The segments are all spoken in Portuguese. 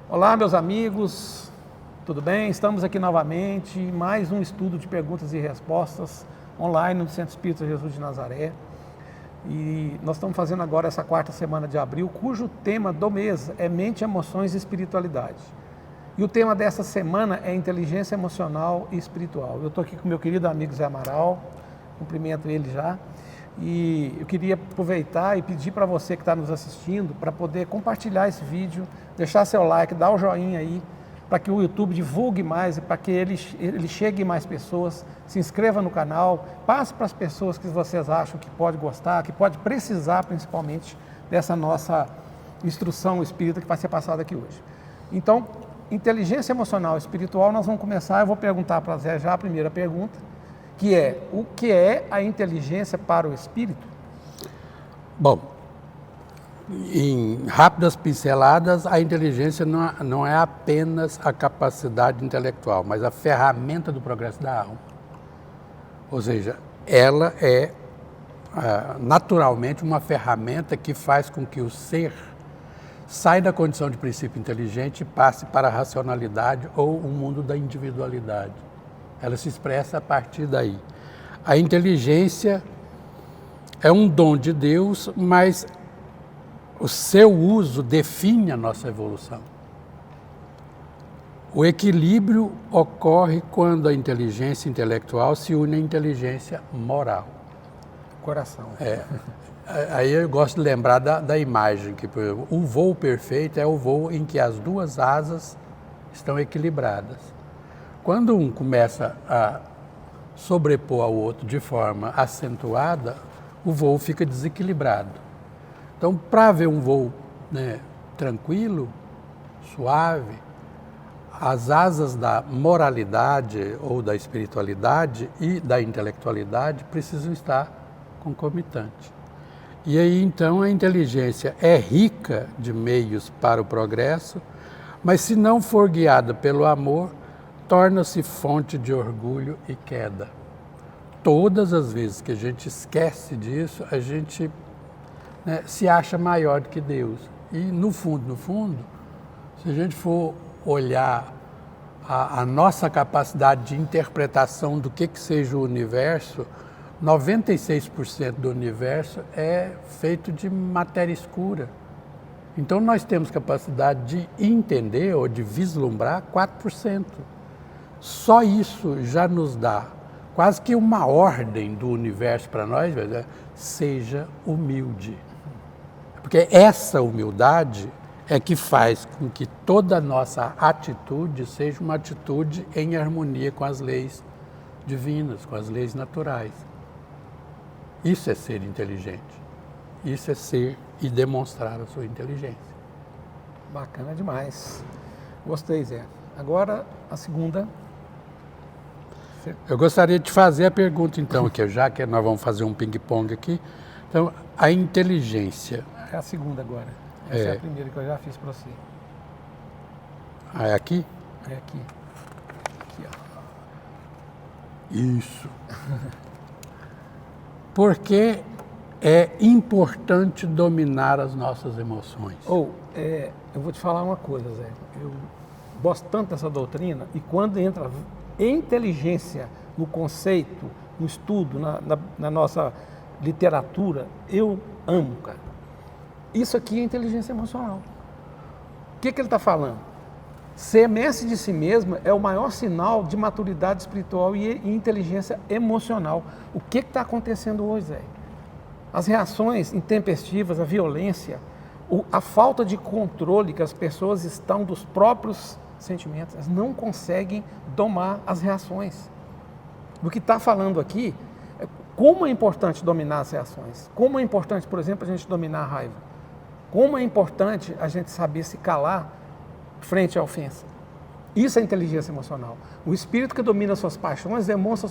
Olá, meus amigos, tudo bem? Estamos aqui novamente, mais um estudo de perguntas e respostas online no Centro Espírita Jesus de Nazaré. E nós estamos fazendo agora essa quarta semana de abril, cujo tema do mês é mente, emoções e espiritualidade. E o tema dessa semana é inteligência emocional e espiritual. Eu estou aqui com meu querido amigo Zé Amaral, cumprimento ele já. E eu queria aproveitar e pedir para você que está nos assistindo, para poder compartilhar esse vídeo, deixar seu like, dar o joinha aí, para que o YouTube divulgue mais e para que ele chegue a mais pessoas. Se inscreva no canal, passe para as pessoas que vocês acham que pode gostar, que pode precisar principalmente dessa nossa instrução espírita que vai ser passada aqui hoje. Então, inteligência emocional e espiritual, nós vamos começar. Eu vou perguntar para Zé já a primeira pergunta, que é: o que é a inteligência para o espírito? Bom, em rápidas pinceladas, a inteligência não é apenas a capacidade intelectual, mas a ferramenta do progresso da alma. Ou seja, ela é naturalmente uma ferramenta que faz com que o ser saia da condição de princípio inteligente e passe para a racionalidade ou o mundo da individualidade. Ela se expressa a partir daí. A inteligência é um dom de Deus, mas o seu uso define a nossa evolução. O equilíbrio ocorre quando a inteligência intelectual se une à inteligência moral. Coração. Aí eu gosto de lembrar da imagem, que por exemplo, o voo perfeito é o voo em que as duas asas estão equilibradas. Quando um começa a sobrepor ao outro de forma acentuada, o voo fica desequilibrado. Então, para haver um voo tranquilo, suave, as asas da moralidade ou da espiritualidade e da intelectualidade precisam estar concomitantes. E aí, então, a inteligência é rica de meios para o progresso, mas se não for guiada pelo amor, torna-se fonte de orgulho e queda. Todas as vezes que a gente esquece disso, a gente se acha maior do que Deus. E no fundo, se a gente for olhar a nossa capacidade de interpretação do que seja o universo, 96% do universo é feito de matéria escura. Então nós temos capacidade de entender ou de vislumbrar 4%. Só isso já nos dá quase que uma ordem do universo para nós, seja humilde. Porque essa humildade é que faz com que toda a nossa atitude seja uma atitude em harmonia com as leis divinas, com as leis naturais. Isso é ser inteligente. Isso é ser e demonstrar a sua inteligência. Bacana demais. Gostei, Zé. Agora, a segunda. Eu gostaria de fazer a pergunta, então, já que nós vamos fazer um ping-pong aqui. Então, a inteligência. É a segunda agora. Essa é a primeira que eu já fiz para você. Ah, é aqui? É aqui. Aqui, ó. Isso. Por que é importante dominar as nossas emoções? Eu vou te falar uma coisa, Zé. Eu gosto tanto dessa doutrina, e quando entra inteligência no conceito, no estudo, na nossa literatura, eu amo, cara. Isso aqui é inteligência emocional. O que ele está falando? Ser mestre de si mesmo é o maior sinal de maturidade espiritual e inteligência emocional. O que está acontecendo hoje, Zé? As reações intempestivas, a violência, a falta de controle que as pessoas estão dos próprios sentimentos, elas não conseguem domar as reações. O que está falando aqui é como é importante dominar as reações, como é importante, por exemplo, a gente dominar a raiva, como é importante a gente saber se calar frente à ofensa. Isso é inteligência emocional. O espírito que domina suas paixões demonstra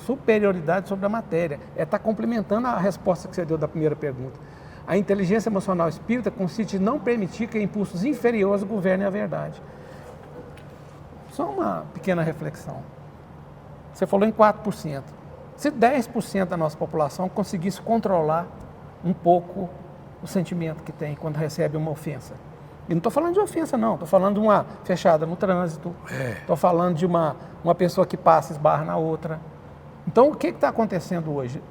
superioridade sobre a matéria. Está complementando a resposta que você deu da primeira pergunta. A inteligência emocional espírita consiste em não permitir que impulsos inferiores governem a verdade. Só uma pequena reflexão. Você falou em 4%. Se 10% da nossa população conseguisse controlar um pouco o sentimento que tem quando recebe uma ofensa, E não estou falando de ofensa, não. Estou falando de uma fechada no trânsito. Estou falando de uma pessoa que passa e esbarra na outra. Então, o que está acontecendo hoje?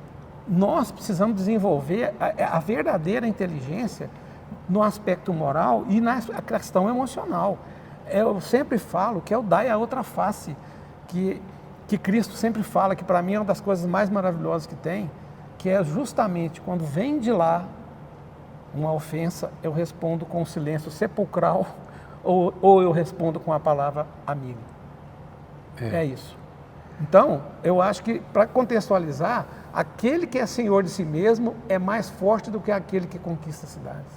Nós precisamos desenvolver a verdadeira inteligência no aspecto moral e na questão emocional. Eu sempre falo que é o dar a outra face, que Cristo sempre fala, que para mim é uma das coisas mais maravilhosas que tem, que é justamente quando vem de lá uma ofensa, eu respondo com silêncio sepulcral ou eu respondo com a palavra amigo. É isso. Então, eu acho que, para contextualizar, aquele que é senhor de si mesmo é mais forte do que aquele que conquista cidades.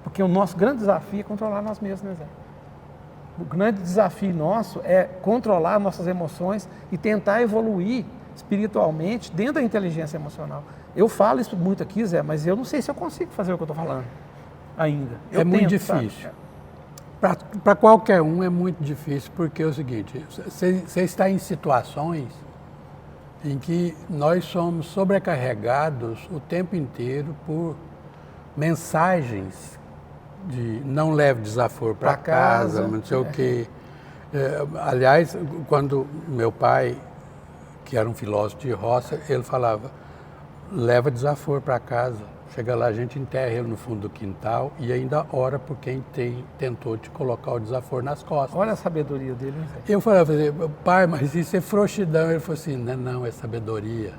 Porque o nosso grande desafio é controlar nós mesmos, né, Zé? O grande desafio nosso é controlar nossas emoções e tentar evoluir espiritualmente dentro da inteligência emocional. Eu falo isso muito aqui, Zé, mas eu não sei se eu consigo fazer o que eu estou falando ainda. É muito difícil. Para qualquer um é muito difícil, porque é o seguinte, você está em situações em que nós somos sobrecarregados o tempo inteiro por mensagens de não leve desaforo para casa, não sei o quê. Aliás, quando meu pai, que era um filósofo de roça, ele falava, leva desaforo para casa, chega lá, a gente enterra ele no fundo do quintal e ainda ora por quem tentou te colocar o desaforo nas costas. Olha a sabedoria dele. Hein? Eu falava, pai, mas isso é frouxidão. Ele falou assim, não, é sabedoria.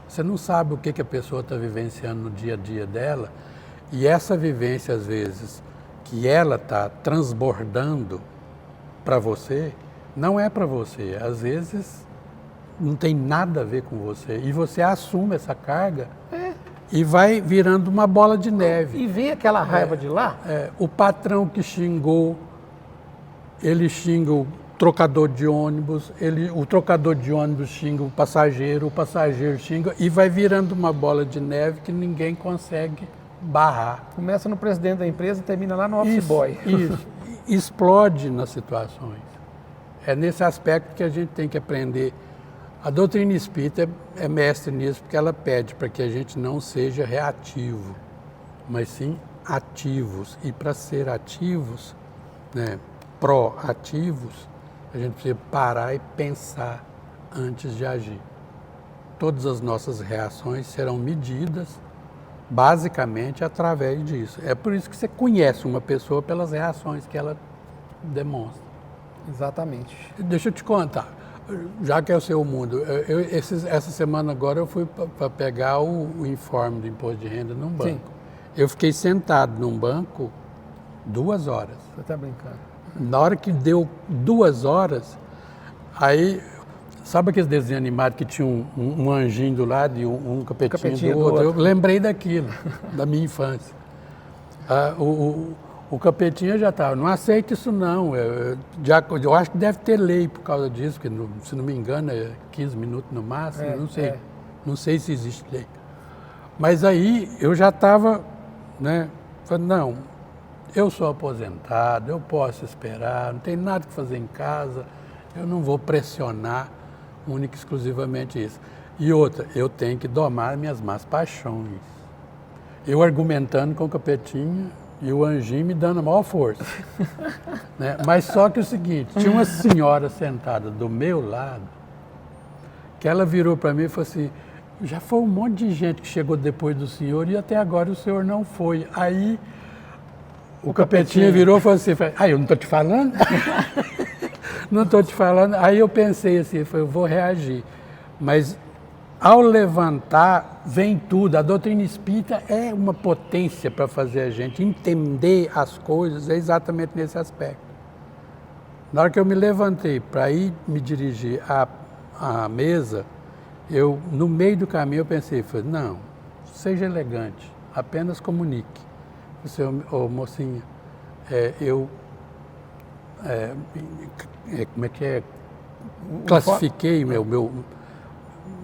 Você não sabe o que a pessoa está vivenciando no dia a dia dela, e essa vivência, às vezes, que ela está transbordando para você, não é para você. Às vezes, não tem nada a ver com você. E você assume essa carga e vai virando uma bola de neve. E vem aquela raiva de lá? O patrão que xingou, ele xinga o trocador de ônibus, o trocador de ônibus xinga o passageiro xinga, e vai virando uma bola de neve que ninguém consegue barrar. Começa no presidente da empresa e termina lá no office boy. Isso, explode nas situações. É nesse aspecto que a gente tem que aprender. A doutrina espírita é mestre nisso, porque ela pede para que a gente não seja reativo, mas sim ativos. E para ser ativos, né, proativos, a gente precisa parar e pensar antes de agir. Todas as nossas reações serão medidas basicamente através disso. É por isso que você conhece uma pessoa pelas reações que ela demonstra. Exatamente. Deixa eu te contar, já que é o seu mundo, essa semana agora eu fui para pegar o informe do imposto de renda num banco. Sim. Eu fiquei sentado num banco 2 horas. Você está brincando? Na hora que deu 2 horas, aí, sabe aqueles desenhos animados que tinha um anjinho do lado e um capetinho do outro? Eu lembrei daquilo, da minha infância. O capetinho já estava, não aceita isso não, eu acho que deve ter lei por causa disso, porque se não me engano é 15 minutos no máximo, não sei se existe lei. Mas aí eu já estava, né, falando, não, eu sou aposentado, eu posso esperar, não tem nada que fazer em casa, eu não vou pressionar única e exclusivamente isso. E outra, eu tenho que domar minhas más paixões. Eu argumentando com o capetinho e o anjinho me dando a maior força. Né? Mas só que o seguinte, tinha uma senhora sentada do meu lado, que ela virou para mim e falou assim, já foi um monte de gente que chegou depois do senhor e até agora o senhor não foi. Aí o capetinho virou e falou assim, eu não estou te falando? Não estou te falando. Aí eu pensei assim, eu vou reagir. Mas ao levantar, vem tudo. A doutrina espírita é uma potência para fazer a gente entender as coisas, é exatamente nesse aspecto. Na hora que eu me levantei para ir me dirigir à mesa, no meio do caminho eu pensei, não, seja elegante, apenas comunique. Mocinha, como é que é? Classifiquei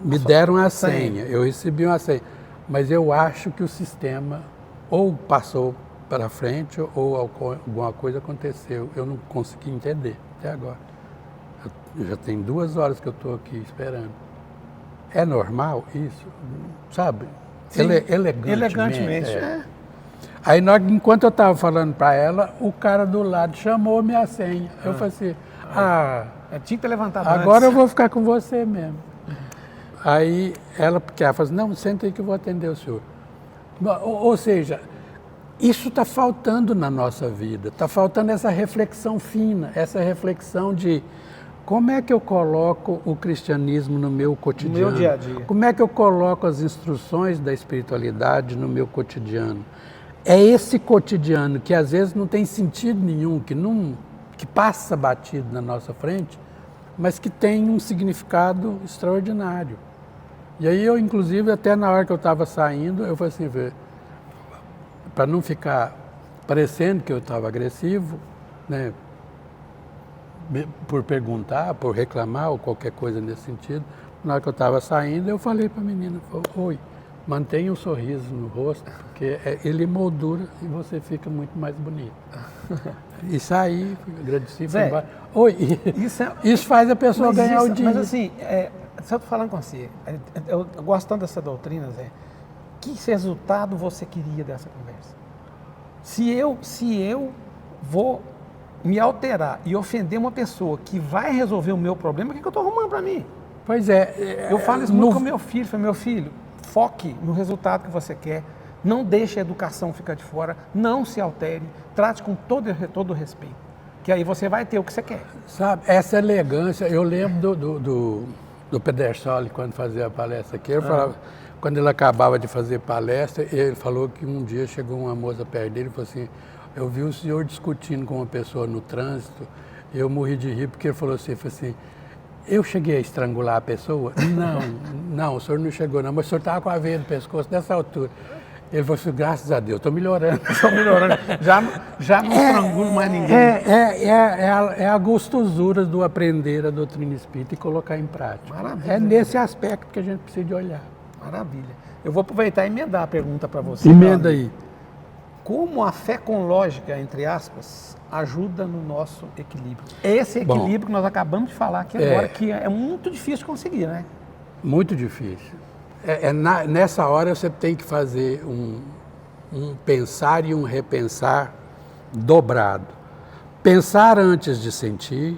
me deram a senha, eu recebi uma senha, mas eu acho que o sistema ou passou para frente ou alguma coisa aconteceu, eu não consegui entender até agora. Já tem 2 horas que eu estou aqui esperando. É normal isso? Sabe? Sim, elegantemente. Aí, enquanto eu estava falando para ela, o cara do lado chamou minha senha. Eu falei assim, Eu tinha que ter levantado agora antes. eu vou ficar com você mesmo. Aí porque ela falou assim, não, senta aí que eu vou atender o senhor. Ou seja, isso está faltando na nossa vida, está faltando essa reflexão fina, essa reflexão de como é que eu coloco o cristianismo no meu cotidiano? No meu dia a dia. Como é que eu coloco as instruções da espiritualidade no meu cotidiano? É esse cotidiano que às vezes não tem sentido nenhum, que passa batido na nossa frente, mas que tem um significado extraordinário. E aí eu, inclusive, até na hora que eu estava saindo, eu falei assim, para não ficar parecendo que eu estava agressivo, né, por perguntar, por reclamar ou qualquer coisa nesse sentido, na hora que eu estava saindo, eu falei para a menina, oi, mantenha um sorriso no rosto, porque ele moldura e você fica muito mais bonito. E saí, agradeci, fui embora. Oi, isso faz a pessoa ganhar o dia. Mas assim, se eu estou falando com você, eu gosto tanto dessa doutrina, Zé, que resultado você queria dessa conversa? Se eu vou me alterar e ofender uma pessoa que vai resolver o meu problema, o que eu estou arrumando para mim? Pois é. Eu falo isso muito com meu filho, falei, meu filho, foque no resultado que você quer, não deixe a educação ficar de fora, não se altere, trate com todo respeito, que aí você vai ter o que você quer. Sabe, essa elegância, eu lembro do Pedersoli, quando fazia a palestra aqui, ele falava, quando ele acabava de fazer palestra, ele falou que um dia chegou uma moça perto dele e falou assim, eu vi o senhor discutindo com uma pessoa no trânsito, eu morri de rir, porque ele falou assim, eu cheguei a estrangular a pessoa? Não, o senhor não chegou não, mas o senhor estava com a veia no pescoço dessa altura. Ele falou assim, graças a Deus, estou melhorando. Estou melhorando, já não estrangulo mais ninguém. É a gostosura do aprender a doutrina espírita e colocar em prática. Maravilha. É nesse aspecto que a gente precisa de olhar. Maravilha. Eu vou aproveitar e emendar a pergunta para você. Emenda aí. Como a fé com lógica, entre aspas, ajuda no nosso equilíbrio? Esse equilíbrio que nós acabamos de falar aqui agora, que é muito difícil de conseguir, né? Muito difícil. Nessa hora você tem que fazer um pensar e um repensar dobrado. Pensar antes de sentir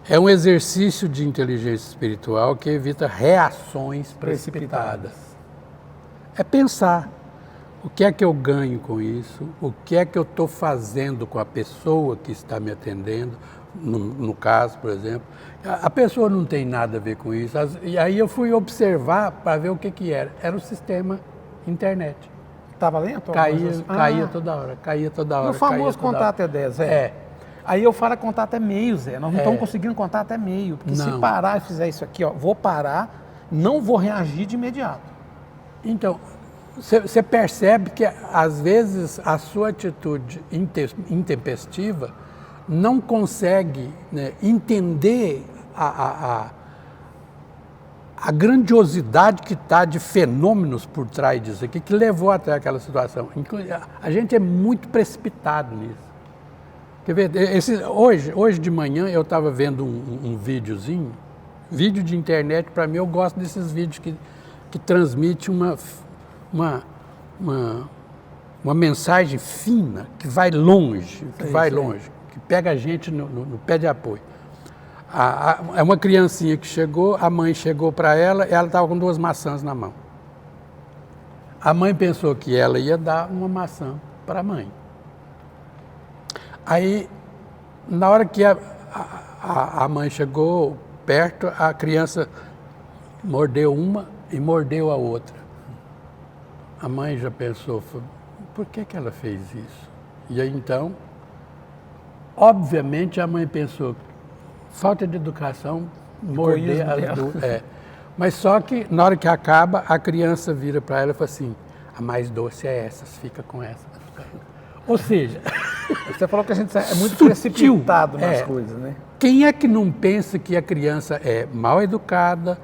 é um exercício de inteligência espiritual que evita reações precipitadas. É pensar. O que é que eu ganho com isso? O que é que eu estou fazendo com a pessoa que está me atendendo? No caso, por exemplo, a pessoa não tem nada a ver com isso. E aí eu fui observar para ver o que era. Era o sistema internet. Estava lento? Caía toda hora. O famoso contar até 10, Zé. Aí eu falo contar até meio, Zé. Nós não estamos conseguindo contar até meio. Porque se parar e fizer isso aqui, vou parar, não vou reagir de imediato. Então, você percebe que às vezes a sua atitude intempestiva não consegue, né, entender a grandiosidade que está de fenômenos por trás disso aqui, que levou até aquela situação. A gente é muito precipitado nisso. Quer ver? Hoje de manhã eu estava vendo um videozinho, vídeo de internet. Para mim, eu gosto desses vídeos que transmite uma mensagem fina, que vai longe, que pega a gente no pé de apoio. É uma criancinha que chegou, a mãe chegou para ela estava com 2 maçãs na mão. A mãe pensou que ela ia dar uma maçã para a mãe. Aí, na hora que a mãe chegou perto, a criança mordeu uma e mordeu a outra. A mãe já pensou, por que ela fez isso? E aí então, obviamente a mãe pensou, falta de educação, morder as duas. Mas só que na hora que acaba, a criança vira para ela e fala assim, a mais doce é essa, fica com essa. Ou seja... Você falou que a gente é muito sutil, precipitado nas coisas, né? Quem é que não pensa que a criança é mal educada,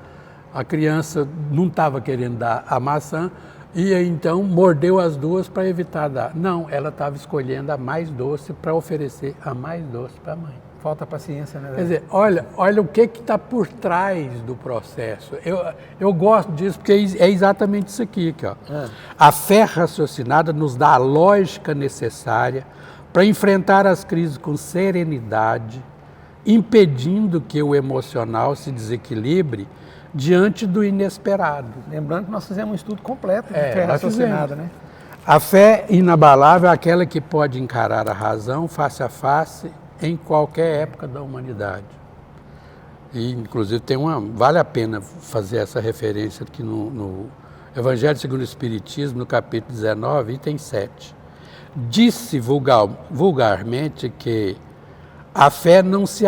a criança não estava querendo dar a maçã, E aí, então mordeu as duas para evitar dar. Não, ela estava escolhendo a mais doce para oferecer a mais doce para a mãe. Falta paciência, né? Quer dizer, olha o que está por trás do processo. Eu gosto disso porque é exatamente isso aqui. Ó. A fé raciocinada nos dá a lógica necessária para enfrentar as crises com serenidade, impedindo que o emocional se desequilibre diante do inesperado. Lembrando que nós fizemos um estudo completo de fé raciocinada, né? A fé inabalável é aquela que pode encarar a razão face a face em qualquer época da humanidade. E, inclusive, vale a pena fazer essa referência aqui no Evangelho segundo o Espiritismo, no capítulo 19, item 7. Disse vulgarmente que a fé não se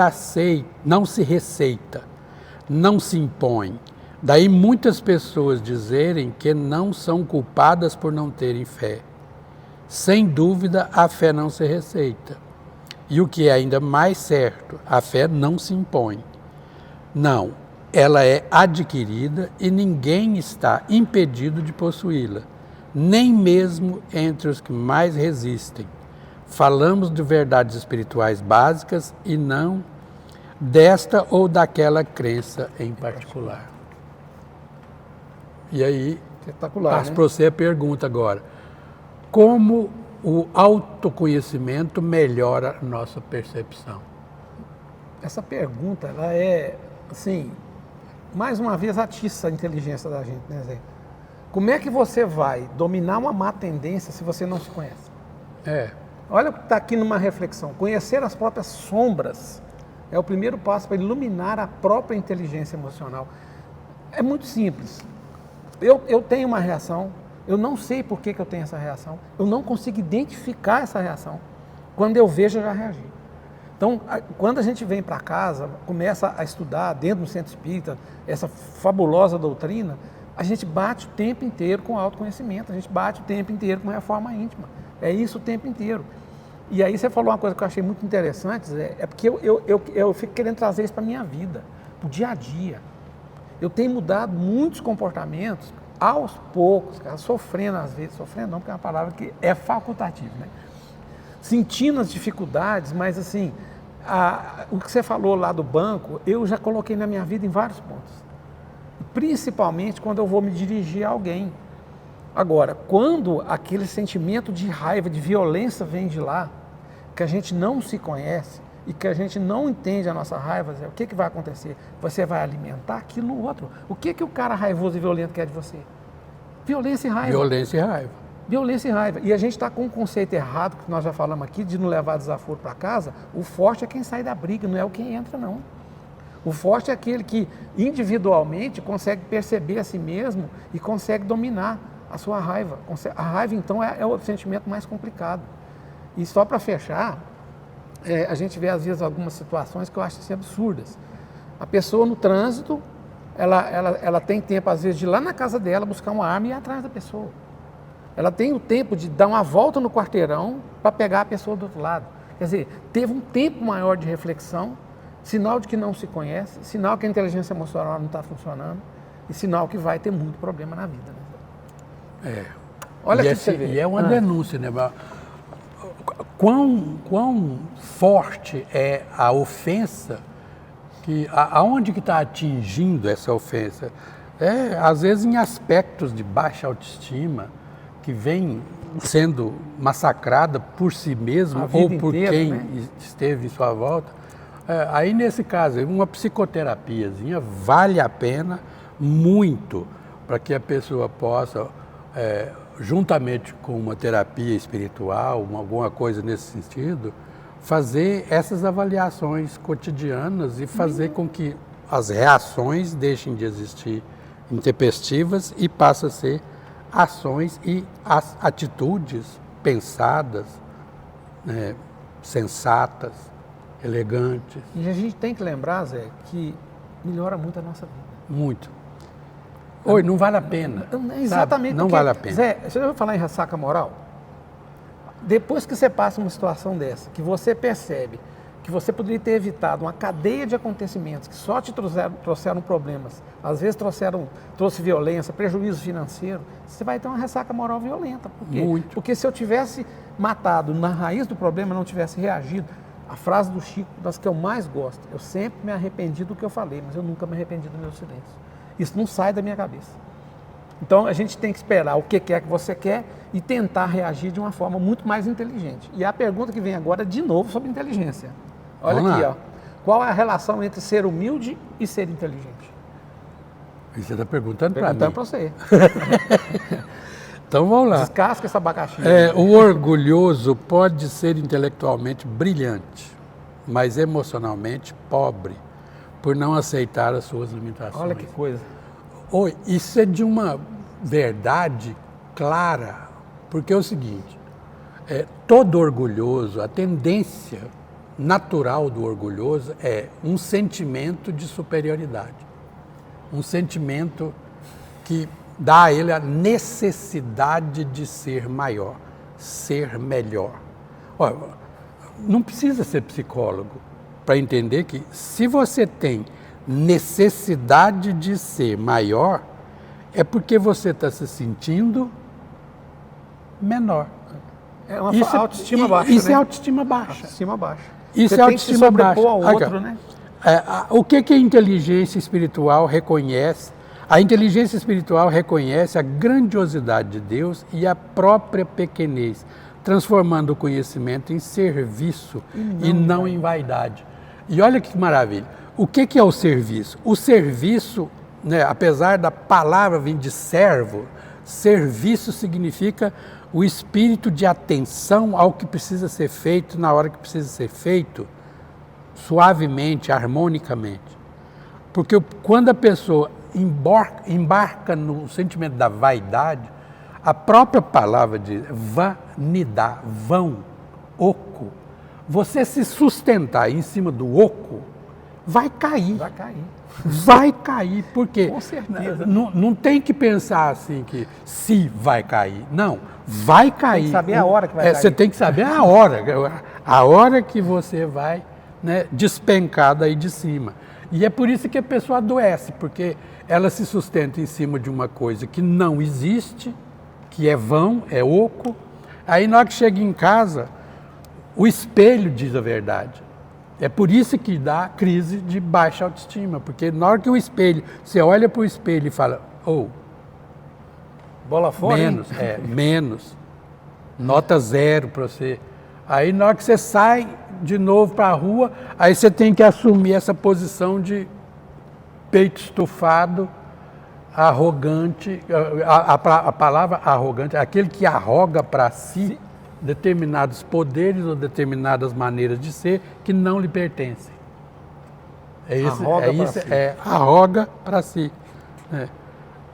receita, não se impõe. Daí muitas pessoas dizerem que não são culpadas por não terem fé. Sem dúvida, a fé não se receita. E o que é ainda mais certo, a fé não se impõe. Não, ela é adquirida e ninguém está impedido de possuí-la, nem mesmo entre os que mais resistem. Falamos de verdades espirituais básicas e não desta ou daquela crença em particular. E aí, passo para você a pergunta agora. Como o autoconhecimento melhora a nossa percepção? Essa pergunta, ela é, assim, mais uma vez atiça a inteligência da gente, né, Zé? Como é que você vai dominar uma má tendência se você não se conhece? Olha o que está aqui numa reflexão. Conhecer as próprias sombras é o primeiro passo para iluminar a própria inteligência emocional. É muito simples. Eu tenho uma reação, eu não sei por que eu tenho essa reação, eu não consigo identificar essa reação. Quando eu vejo, eu já reagi. Então, quando a gente vem para casa, começa a estudar dentro do centro espírita, essa fabulosa doutrina, a gente bate o tempo inteiro com autoconhecimento, a gente bate o tempo inteiro com reforma íntima. É isso o tempo inteiro. E aí você falou uma coisa que eu achei muito interessante, Zé, é porque eu fico querendo trazer isso para a minha vida, para o dia a dia. Eu tenho mudado muitos comportamentos aos poucos, cara, sofrendo às vezes, sofrendo não, porque é uma palavra que é facultativa, né? Sentindo as dificuldades, mas assim, o que você falou lá do banco, eu já coloquei na minha vida em vários pontos. Principalmente quando eu vou me dirigir a alguém. Agora, quando aquele sentimento de raiva, de violência vem de lá, que a gente não se conhece e que a gente não entende a nossa raiva, o que vai acontecer? Você vai alimentar aquilo outro. O que o cara raivoso e violento quer de você? Violência e raiva. Violência e raiva. Violência e raiva. E a gente está com um conceito errado, que nós já falamos aqui, de não levar desaforo para casa. O forte é quem sai da briga, não é o quem entra, não. O forte é aquele que individualmente consegue perceber a si mesmo e consegue dominar a sua raiva. A raiva, então, é o sentimento mais complicado. E só para fechar, a gente vê às vezes algumas situações que eu acho assim, absurdas. A pessoa no trânsito, ela tem tempo às vezes de ir lá na casa dela buscar uma arma e ir atrás da pessoa. Ela tem o tempo de dar uma volta no quarteirão para pegar a pessoa do outro lado. Quer dizer, teve um tempo maior de reflexão, sinal de que não se conhece, sinal que a inteligência emocional não está funcionando e sinal que vai ter muito problema na vida. Né? Olha que você vê. E é uma denúncia, né? Quão forte é a ofensa, aonde que está atingindo essa ofensa? Às vezes em aspectos de baixa autoestima, que vem sendo massacrada por si mesmo ou por quem esteve em sua volta. Aí nesse caso, uma psicoterapiazinha vale a pena muito para que a pessoa possa, juntamente com uma terapia espiritual, alguma coisa nesse sentido, fazer essas avaliações cotidianas e fazer com que as reações deixem de existir intempestivas e passem a ser ações e as atitudes pensadas, sensatas, elegantes. E a gente tem que lembrar, Zé, que melhora muito a nossa vida. Muito. Oi, não vale a pena. Exatamente. Não vale a pena. Zé, você já ouviu falar em ressaca moral? Depois que você passa uma situação dessa, que você percebe que você poderia ter evitado uma cadeia de acontecimentos que só te trouxeram problemas, às vezes trouxe violência, prejuízo financeiro, você vai ter uma ressaca moral violenta. Por quê? Muito. Porque se eu tivesse matado na raiz do problema, não tivesse reagido, a frase do Chico, das que eu mais gosto, eu sempre me arrependi do que eu falei, mas eu nunca me arrependi do meu silêncio. Isso não sai da minha cabeça. Então a gente tem que esperar o que é que você quer e tentar reagir de uma forma muito mais inteligente. E a pergunta que vem agora, de novo, sobre inteligência. Olha Vamos aqui, lá. ó. Qual é a relação entre ser humilde e ser inteligente? E você está perguntando para mim. Perguntando para você. Então vamos lá. Descasca esse abacaxi. O orgulhoso pode ser intelectualmente brilhante, mas emocionalmente pobre, por não aceitar as suas limitações. Olha que coisa. Isso é de uma verdade clara, porque é o seguinte, todo orgulhoso, a tendência natural do orgulhoso é um sentimento de superioridade, um sentimento que dá a ele a necessidade de ser maior, ser melhor. Olha, não precisa ser psicólogo para entender que se você tem necessidade de ser maior, é porque você está se sentindo menor. É uma autoestima baixa. Isso né? é autoestima baixa. Autoestima baixa. Isso você é tem que se autoestima sobrepor baixa. ao outro, né? O que a inteligência espiritual reconhece? A inteligência espiritual reconhece a grandiosidade de Deus e a própria pequenez, transformando o conhecimento em serviço e não em vaidade. E olha que maravilha. O que é o serviço? O serviço, né, apesar da palavra vir de servo, serviço significa o espírito de atenção ao que precisa ser feito na hora que precisa ser feito, suavemente, harmonicamente. Porque quando a pessoa embarca no sentimento da vaidade, a própria palavra diz vanidade, vão, oco. Você se sustentar em cima do oco, vai cair. Vai cair. Vai cair, porque Com certeza. Não tem que pensar assim que se vai cair. Não, vai cair. Tem que saber a hora que vai cair. Você tem que saber a hora que você vai, né, despencar daí de cima. E é por isso que a pessoa adoece, porque ela se sustenta em cima de uma coisa que não existe, que é vão, é oco. Aí na hora que chega em casa, o espelho diz a verdade. É por isso que dá crise de baixa autoestima, porque na hora que o espelho, você olha para o espelho e fala, bola fora, menos, menos, nota 0 para você. Aí na hora que você sai de novo para a rua, aí você tem que assumir essa posição de peito estufado, arrogante, a palavra arrogante, aquele que arroga para si determinados poderes ou determinadas maneiras de ser que não lhe pertencem. Arroga para si.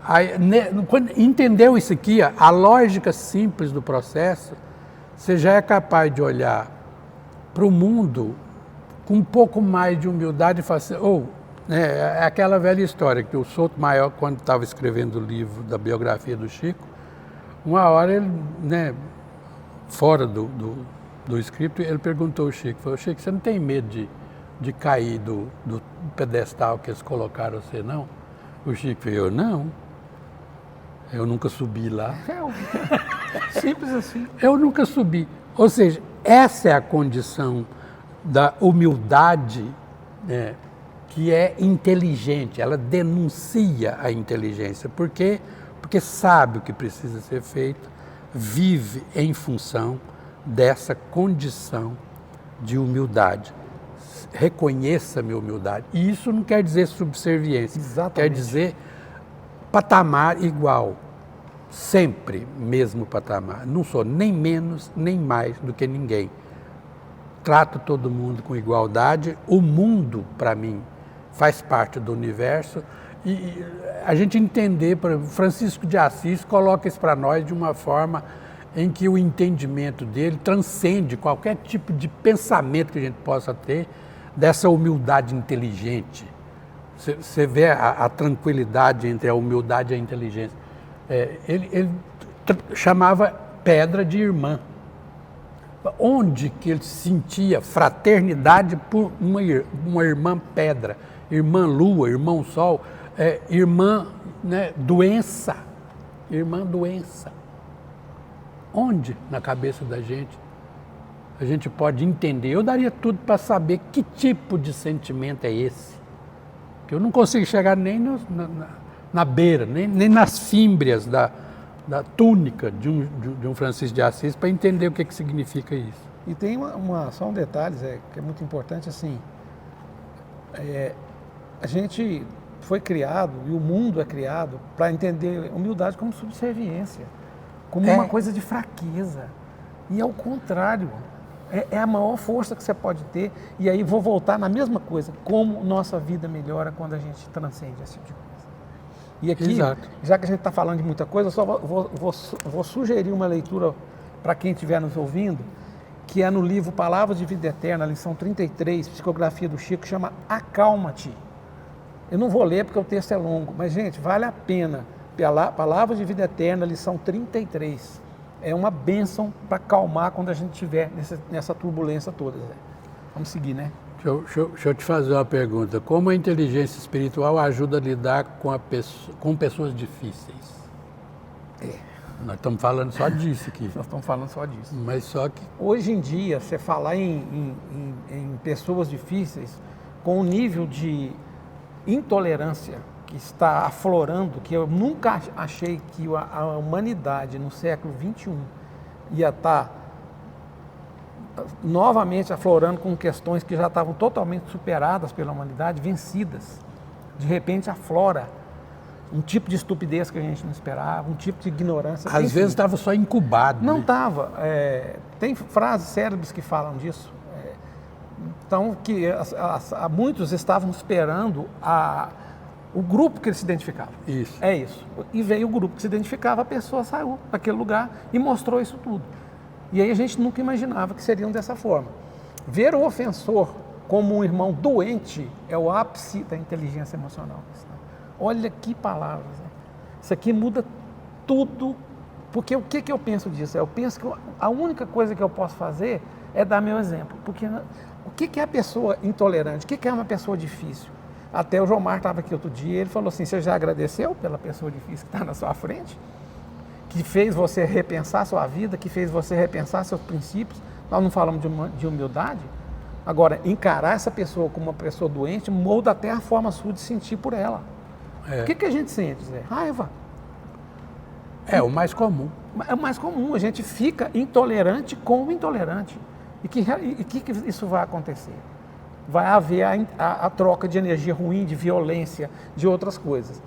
Aí, quando entendeu isso aqui, a lógica simples do processo, você já é capaz de olhar para o mundo com um pouco mais de humildade e falar assim, é aquela velha história que o Souto Maior, quando estava escrevendo o livro da biografia do Chico, uma hora ele, fora do script, ele perguntou ao Chico, falou, Chico, você não tem medo de cair do pedestal que eles colocaram você, não? O Chico falou, não, eu nunca subi lá. Simples assim. Eu nunca subi. Ou seja, essa é a condição da humildade, que é inteligente, ela denuncia a inteligência. Por quê? Porque sabe o que precisa ser feito, vive em função dessa condição de humildade. Reconheça minha humildade. E isso não quer dizer subserviência. Exatamente. Quer dizer patamar igual. Sempre mesmo patamar. Não sou nem menos, nem mais do que ninguém. Trato todo mundo com igualdade. O mundo, para mim, faz parte do universo. E a gente entender, por exemplo, Francisco de Assis coloca isso para nós de uma forma em que o entendimento dele transcende qualquer tipo de pensamento que a gente possa ter dessa humildade inteligente. Você vê a tranquilidade entre a humildade e a inteligência. Ele chamava pedra de irmã. Onde que ele sentia fraternidade por uma irmã pedra, irmã lua, irmão sol, irmã, né, doença, irmã doença. Onde na cabeça da gente a gente pode entender? Eu daria tudo para saber que tipo de sentimento é esse. Que eu não consigo chegar nem na beira, nem nas fímbrias da túnica de um Francisco de Assis para entender o que significa isso. E tem só um detalhe, Zé, que é muito importante, assim, a gente foi criado, e o mundo é criado, para entender humildade como subserviência, como uma coisa de fraqueza. E ao contrário, é a maior força que você pode ter. E aí vou voltar na mesma coisa, como nossa vida melhora quando a gente transcende esse tipo de coisa. E aqui, exato, já que a gente está falando de muita coisa, eu só vou sugerir uma leitura para quem estiver nos ouvindo, que é no livro Palavras de Vida Eterna, lição 33, psicografia do Chico, chama Acalma-te. Eu não vou ler porque o texto é longo, mas, gente, vale a pena. Palavras de Vida Eterna, lição 33. É uma bênção para acalmar quando a gente estiver nessa turbulência toda, Zé. Vamos seguir, né? Deixa eu te fazer uma pergunta. Como a inteligência espiritual ajuda a lidar com pessoas difíceis? Nós estamos falando só disso aqui. Nós estamos falando só disso. Mas só que... Hoje em dia, você falar em pessoas difíceis, com o nível de intolerância que está aflorando, que eu nunca achei que a humanidade no século XXI ia estar novamente aflorando com questões que já estavam totalmente superadas pela humanidade, vencidas. De repente aflora um tipo de estupidez que a gente não esperava, um tipo de ignorância. Às vezes estava só incubado. Não né? estava. Tem frases célebres que falam disso. Então, que muitos estavam esperando o grupo que eles se identificavam. Isso. É isso. E veio o grupo que se identificava, a pessoa saiu daquele lugar e mostrou isso tudo. E aí a gente nunca imaginava que seriam dessa forma. Ver o ofensor como um irmão doente é o ápice da inteligência emocional. Olha que palavras. Né? Isso aqui muda tudo. Porque o que eu penso disso? Eu penso que a única coisa que eu posso fazer é dar meu exemplo. Porque o que é a pessoa intolerante? O que é uma pessoa difícil? Até o João Mar estava aqui outro dia, ele falou assim, você já agradeceu pela pessoa difícil que está na sua frente? Que fez você repensar a sua vida, que fez você repensar seus princípios? Nós não falamos de humildade? Agora, encarar essa pessoa como uma pessoa doente molda até a forma sua de sentir por ela. O que a gente sente, Zé? Raiva. É o mais comum. É o mais comum, a gente fica intolerante com o intolerante. E que isso vai acontecer? Vai haver a troca de energia ruim, de violência, de outras coisas.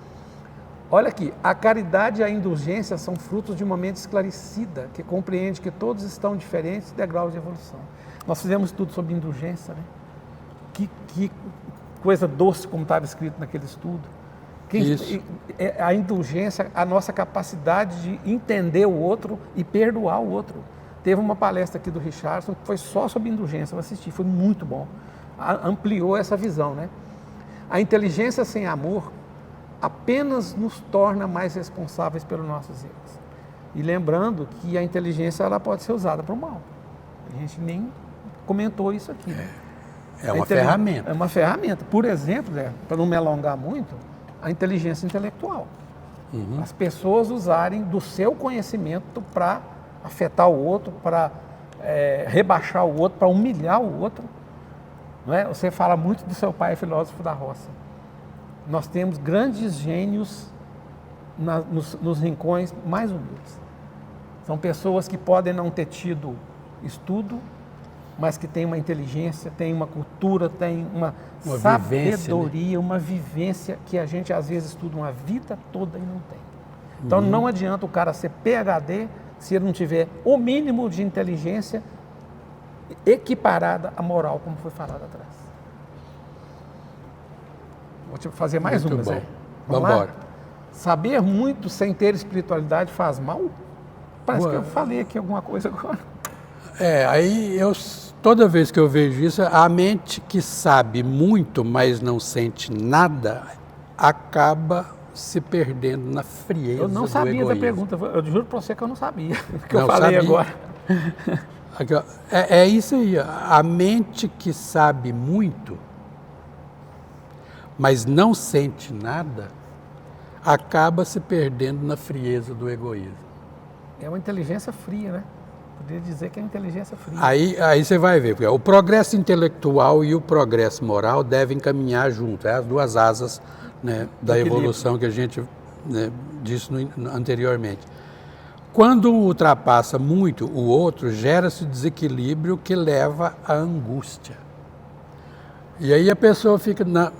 Olha aqui, a caridade e a indulgência são frutos de uma mente esclarecida, que compreende que todos estão em diferentes degraus de evolução. Nós fizemos tudo sobre indulgência, né? Que coisa doce, como estava escrito naquele estudo. Isso. A indulgência, a nossa capacidade de entender o outro e perdoar o outro. Teve uma palestra aqui do Richardson que foi só sobre indulgência, eu assisti, foi muito bom. Ampliou essa visão, né? A inteligência sem amor apenas nos torna mais responsáveis pelos nossos erros. E lembrando que a inteligência ela pode ser usada para o mal. A gente nem comentou isso aqui, né? É uma ferramenta. É uma ferramenta. Por exemplo, para não me alongar muito, a inteligência intelectual. Uhum. As pessoas usarem do seu conhecimento para afetar o outro, para rebaixar o outro, para humilhar o outro. Não é? Você fala muito do seu pai, filósofo da roça. Nós temos grandes gênios nos rincões mais humildes. São pessoas que podem não ter tido estudo, mas que têm uma inteligência, têm uma cultura, têm uma sabedoria, vivência, né? Uma vivência que a gente às vezes estuda uma vida toda e não tem. Então não adianta o cara ser PhD se ele não tiver o mínimo de inteligência equiparada à moral, como foi falado atrás. Vou te fazer mais muito uma, bom. Zé. Vamos embora. Saber muito sem ter espiritualidade faz mal? Parece que eu falei aqui alguma coisa agora. Aí toda vez que eu vejo isso, a mente que sabe muito, mas não sente nada, acaba se perdendo na frieza do egoísmo. Eu não sabia da pergunta, eu juro para você que eu não sabia, que não eu falei sabia. agora. Aqui, ó, é isso aí, ó. A mente que sabe muito, mas não sente nada, acaba se perdendo na frieza do egoísmo. É uma inteligência fria, né? Poderia dizer que é uma inteligência fria. Aí você vai ver, porque o progresso intelectual e o progresso moral devem caminhar juntos, as duas asas, né, da evolução que a gente, né, disse anteriormente. Quando um ultrapassa muito o outro, gera-se desequilíbrio que leva à angústia. E aí a pessoa fica na...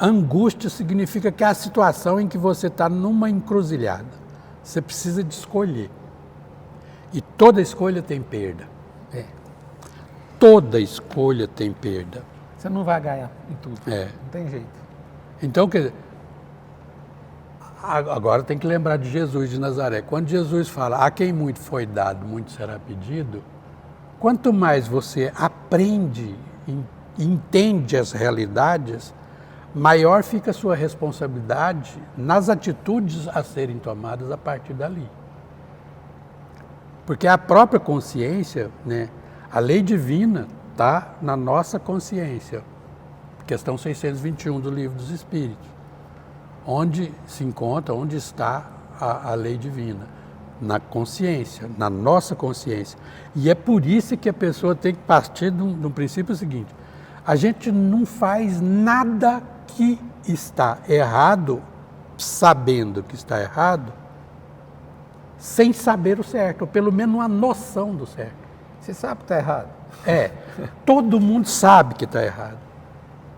Angústia significa que é a situação em que você está numa encruzilhada. Você precisa de escolher. E toda escolha tem perda. Toda escolha tem perda. Você não vai ganhar em tudo. Não tem jeito. Então, quer dizer, agora tem que lembrar de Jesus de Nazaré. Quando Jesus fala, a quem muito foi dado, muito será pedido, quanto mais você aprende, entende as realidades, maior fica a sua responsabilidade nas atitudes a serem tomadas a partir dali. Porque a própria consciência, né, a lei divina está na nossa consciência. Questão 621 do Livro dos Espíritos. Onde se encontra, onde está a lei divina? Na consciência, na nossa consciência. E é por isso que a pessoa tem que partir do princípio seguinte: a gente não faz nada que está errado, sabendo que está errado, sem saber o certo, ou pelo menos uma noção do certo. Você sabe que está errado? Todo mundo sabe que está errado.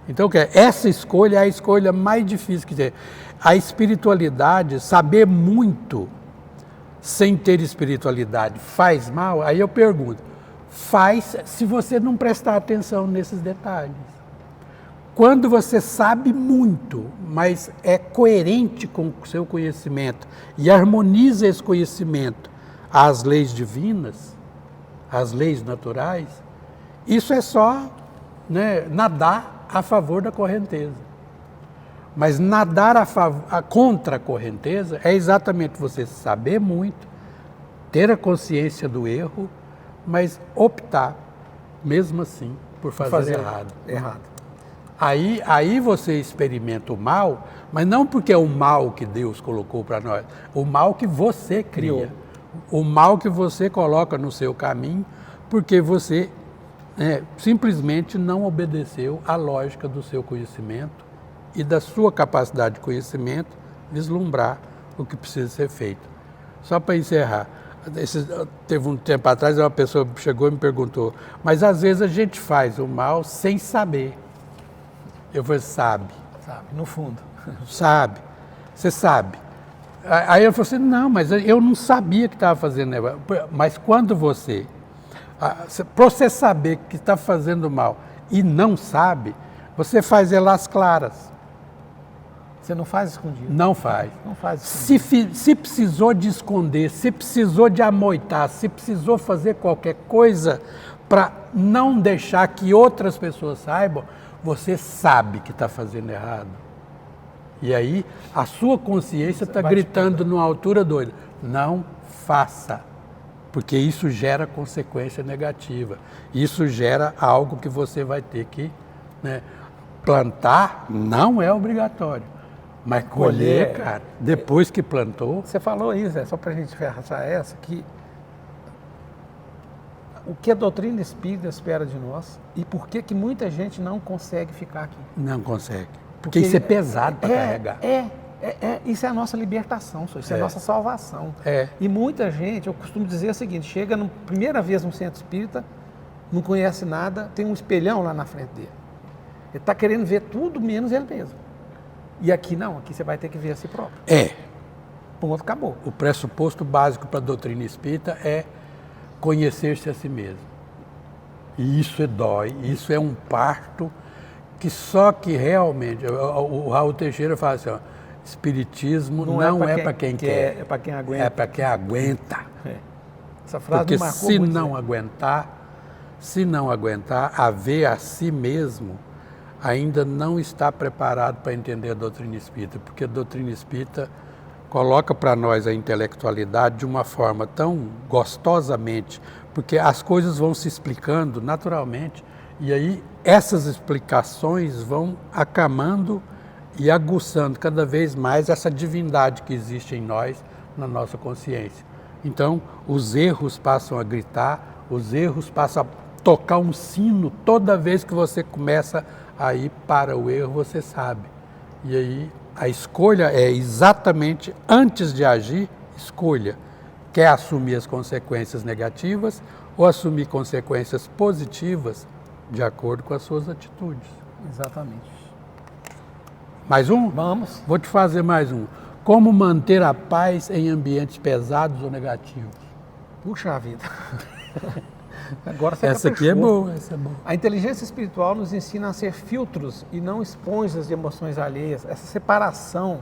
Então, essa escolha é a escolha mais difícil que tem. A espiritualidade, saber muito sem ter espiritualidade, faz mal? Aí eu pergunto, faz se você não prestar atenção nesses detalhes. Quando você sabe muito, mas é coerente com o seu conhecimento e harmoniza esse conhecimento às leis divinas, às leis naturais, isso é só, né, nadar a favor da correnteza. Mas nadar contra a correnteza é exatamente você saber muito, ter a consciência do erro, mas optar, mesmo assim, por fazer errado. Aí você experimenta o mal, mas não porque é o mal que Deus colocou para nós, o mal que você criou, o mal que você coloca no seu caminho, porque você simplesmente não obedeceu à lógica do seu conhecimento e da sua capacidade de conhecimento vislumbrar o que precisa ser feito. Só para encerrar, teve um tempo atrás uma pessoa chegou e me perguntou, mas às vezes a gente faz o mal sem saber. Eu falei, sabe, no fundo. Sabe, você sabe. Aí ele falou assim, não, mas eu não sabia que estava fazendo negócio. Mas quando para você saber que está fazendo mal e não sabe, você faz elas claras. Você não faz escondido? Não faz. Não faz escondido. Se precisou de esconder, se precisou de amoitar, se precisou fazer qualquer coisa para não deixar que outras pessoas saibam, você sabe que está fazendo errado. E aí a sua consciência está gritando numa altura doida. Não faça, porque isso gera consequência negativa. Isso gera algo que você vai ter que, né, plantar, não é obrigatório. Mas colher, cara, depois que plantou... Você falou isso, só para a gente fechar essa, que o que a doutrina espírita espera de nós e por que muita gente não consegue ficar aqui. Não consegue. Porque isso é pesado para carregar. Isso é a nossa libertação, isso é a nossa salvação. E muita gente, eu costumo dizer o seguinte, chega primeira vez no centro espírita, não conhece nada, tem um espelhão lá na frente dele. Ele está querendo ver tudo menos ele mesmo. E aqui não, aqui você vai ter que ver a si próprio. Ponto, acabou. O pressuposto básico para a doutrina espírita é conhecer-se a si mesmo. E isso dói, isso é um parto que só que realmente, o Raul Teixeira fala assim, ó, espiritismo não é para quem quer, é para quem aguenta. É para quem aguenta. Essa frase porque marcou se muito, não aguentar, a ver a si mesmo, ainda não está preparado para entender a doutrina espírita, porque a doutrina espírita coloca para nós a intelectualidade de uma forma tão gostosamente, porque as coisas vão se explicando naturalmente, e aí essas explicações vão acamando e aguçando cada vez mais essa divindade que existe em nós, na nossa consciência. Então, os erros passam a gritar, os erros passam a tocar um sino toda vez que você começa a ir para o erro, você sabe. E aí a escolha é exatamente antes de agir, escolha. Quer assumir as consequências negativas ou assumir consequências positivas de acordo com as suas atitudes. Exatamente. Mais um? Vamos. Vou te fazer mais um. Como manter a paz em ambientes pesados ou negativos? Puxa vida. Agora você Essa aqui é boa, essa é boa. A inteligência espiritual nos ensina a ser filtros e não esponjas de emoções alheias. Essa separação.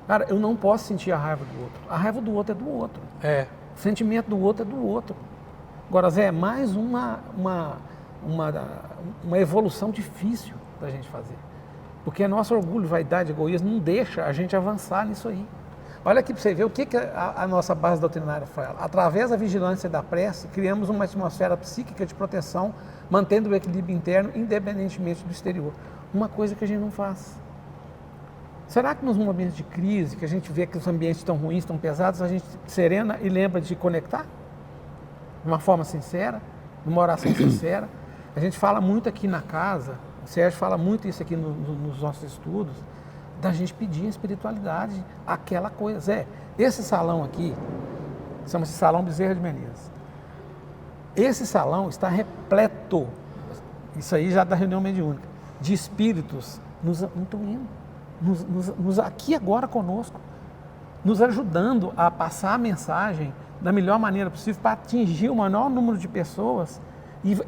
Cara, eu não posso sentir a raiva do outro. A raiva do outro é do outro. O sentimento do outro é do outro. Agora, Zé, é mais uma evolução difícil da gente fazer. Porque nosso orgulho, vaidade, egoísmo não deixa a gente avançar nisso aí. Olha aqui para você ver o que a nossa base doutrinária fala. Através da vigilância e da prece, criamos uma atmosfera psíquica de proteção, mantendo o equilíbrio interno independentemente do exterior. Uma coisa que a gente não faz. Será que nos momentos de crise, que a gente vê que os ambientes estão ruins, estão pesados, a gente serena e lembra de conectar? De uma forma sincera, numa oração sincera? A gente fala muito aqui na casa, o Sérgio fala muito isso aqui nos nossos estudos, da gente pedir a espiritualidade, aquela coisa. Zé, esse salão aqui, chama-se Salão Bezerra de Menezes. Esse salão está repleto, isso aí já da reunião mediúnica, de espíritos nos aqui agora conosco, nos ajudando a passar a mensagem da melhor maneira possível para atingir o maior número de pessoas.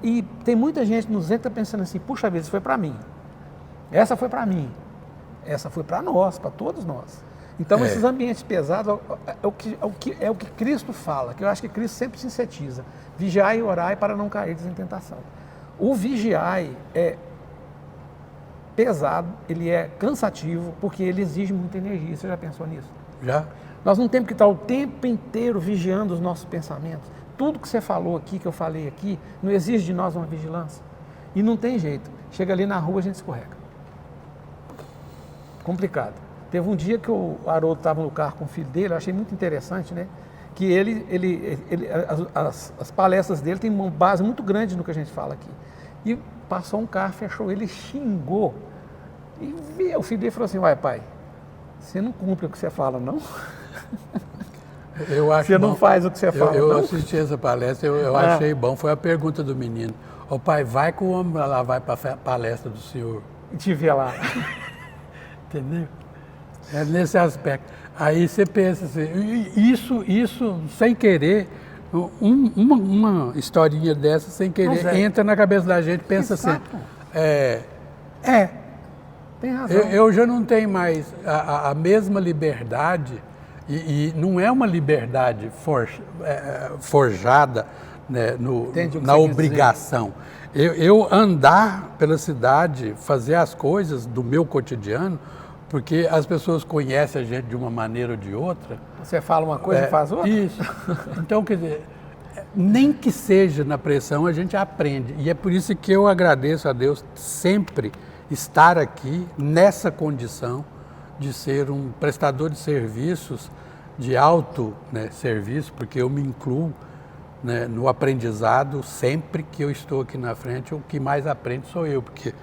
E tem muita gente que nos entra pensando assim, puxa vida, isso foi para mim, essa foi para mim, essa foi para nós, para todos nós. Então esses ambientes pesados é o que Cristo fala, que eu acho que Cristo sempre sintetiza: vigiai e orai para não cair em tentação. O vigiai é pesado, ele é cansativo, porque ele exige muita energia. Você já pensou nisso? Já. Nós não temos que estar o tempo inteiro vigiando os nossos pensamentos. Tudo que você falou aqui, que eu falei aqui, não exige de nós uma vigilância. E não tem jeito. Chega ali na rua, a gente escorrega. Complicado. Teve um dia que o Haroldo estava no carro com o filho dele, eu achei muito interessante, né? Que as palestras dele têm uma base muito grande no que a gente fala aqui. E passou um carro, fechou ele, xingou. E o filho dele falou assim: uai, pai, você não cumpre o que você fala, não? Eu acho você não faz o que você fala, eu não? assisti essa palestra, eu achei bom. Foi a pergunta do menino: ô pai, vai que o homem lá vai para a palestra do senhor. E te vê lá. Entendeu? É nesse aspecto. Aí você pensa assim, isso sem querer, uma historinha dessa sem querer, entra na cabeça da gente, pensa assim, tem razão. Eu já não tenho mais a mesma liberdade, e não é uma liberdade forjada, né, na obrigação. Eu andar pela cidade, fazer as coisas do meu cotidiano, porque as pessoas conhecem a gente de uma maneira ou de outra. Você fala uma coisa e faz outra? Isso. Então, quer dizer, nem que seja na pressão, a gente aprende. E é por isso que eu agradeço a Deus sempre estar aqui nessa condição de ser um prestador de serviços, de alto, né, serviço, porque eu me incluo, né, no aprendizado. Sempre que eu estou aqui na frente, o que mais aprende sou eu, porque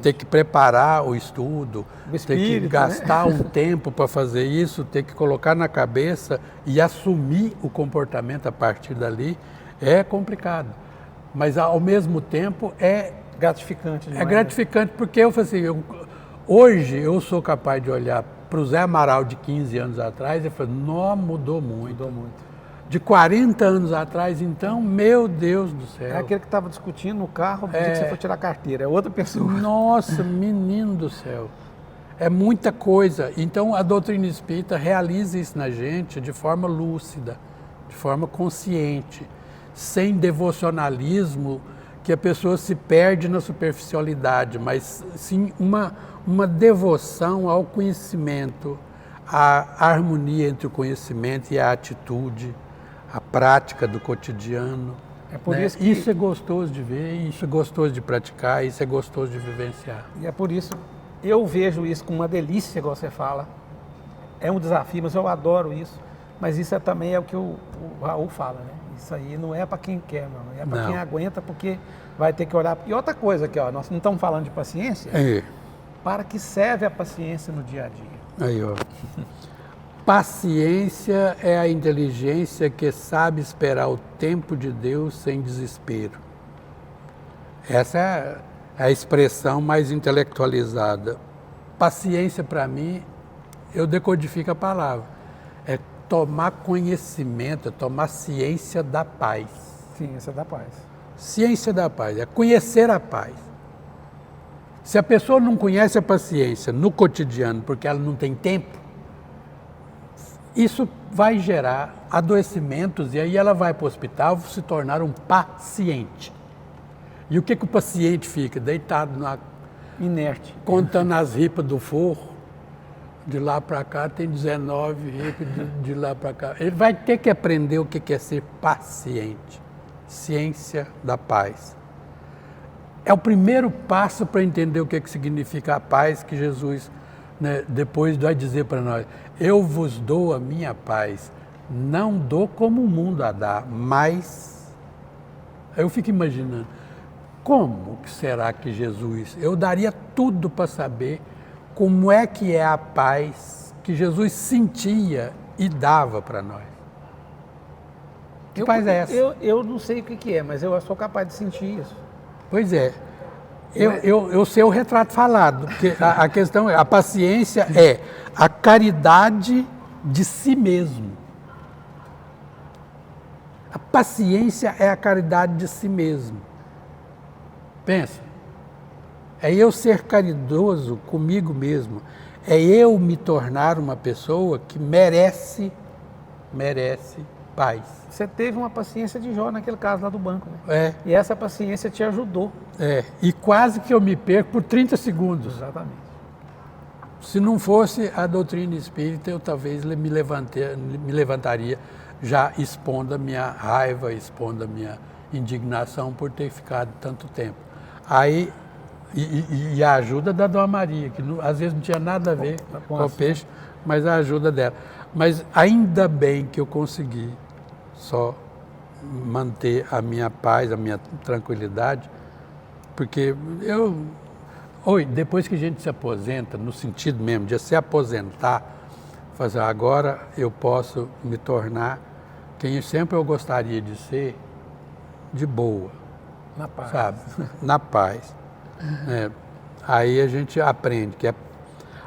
ter que preparar o estudo, ter que gastar um tempo para fazer isso, ter que colocar na cabeça e assumir o comportamento a partir dali é complicado. Mas ao mesmo tempo é gratificante. É gratificante, porque eu falei assim, hoje eu sou capaz de olhar para o Zé Amaral de 15 anos atrás e falar: não, mudou muito. Mudou muito. De 40 anos atrás, então, meu Deus do céu. É aquele que estava discutindo no carro no dia que você foi tirar a carteira, é outra pessoa. Nossa, menino do céu. É muita coisa. Então, a doutrina espírita realiza isso na gente de forma lúcida, de forma consciente, sem devocionalismo, que a pessoa se perde na superficialidade, mas sim uma devoção ao conhecimento, a harmonia entre o conhecimento e a atitude, a prática do cotidiano. É por né? isso que... Isso é gostoso de ver, isso é gostoso de praticar, isso é gostoso de vivenciar. E é por isso eu vejo isso como uma delícia, igual você fala. É um desafio, mas eu adoro isso. Mas isso também é o que o Raul fala, né? Isso aí não é para quem quer, não. É para quem aguenta, porque vai ter que olhar. E outra coisa aqui, ó, nós não estamos falando de paciência. Para que serve a paciência no dia a dia? Aí, ó. Paciência é a inteligência que sabe esperar o tempo de Deus sem desespero. Essa é a expressão mais intelectualizada. Paciência, para mim, eu decodifico a palavra. É tomar conhecimento, é tomar ciência da paz. Ciência da paz. Ciência da paz, é conhecer a paz. Se a pessoa não conhece a paciência no cotidiano, porque ela não tem tempo, isso vai gerar adoecimentos e aí ela vai para o hospital se tornar um paciente. E o que o paciente fica? Deitado, inerte, contando as ripas do forro. De lá para cá tem 19 ripas, de lá para cá. Ele vai ter que aprender o que é ser paciente. Ciência da paz. É o primeiro passo para entender o que significa a paz que Jesus, né, depois vai dizer para nós. Eu vos dou a minha paz, não dou como o mundo a dá, mas... Eu fico imaginando, como que será que Jesus... Eu daria tudo para saber como é que é a paz que Jesus sentia e dava para nós. Que paz é essa? Eu não sei o que é, mas eu sou capaz de sentir isso. Pois é. Eu sei o retrato falado, porque a questão é, a paciência é a caridade de si mesmo. A paciência é a caridade de si mesmo. Pensa, é eu ser caridoso comigo mesmo, é eu me tornar uma pessoa que merece paz. Você teve uma paciência de Jó naquele caso lá do banco, né? É. E essa paciência te ajudou. E quase que eu me perco por 30 segundos. Exatamente. Se não fosse a doutrina espírita, eu talvez me levantaria já expondo a minha raiva, expondo a minha indignação por ter ficado tanto tempo. Aí, e a ajuda da Dona Maria, que às vezes não tinha nada a ver com o peixe, mas a ajuda dela. Mas ainda bem que eu consegui só manter a minha paz, a minha tranquilidade, porque depois que a gente se aposenta, no sentido mesmo de se aposentar, fazer agora eu posso me tornar quem sempre eu gostaria de ser, de boa. Na paz. Sabe? Na paz. Aí a gente aprende que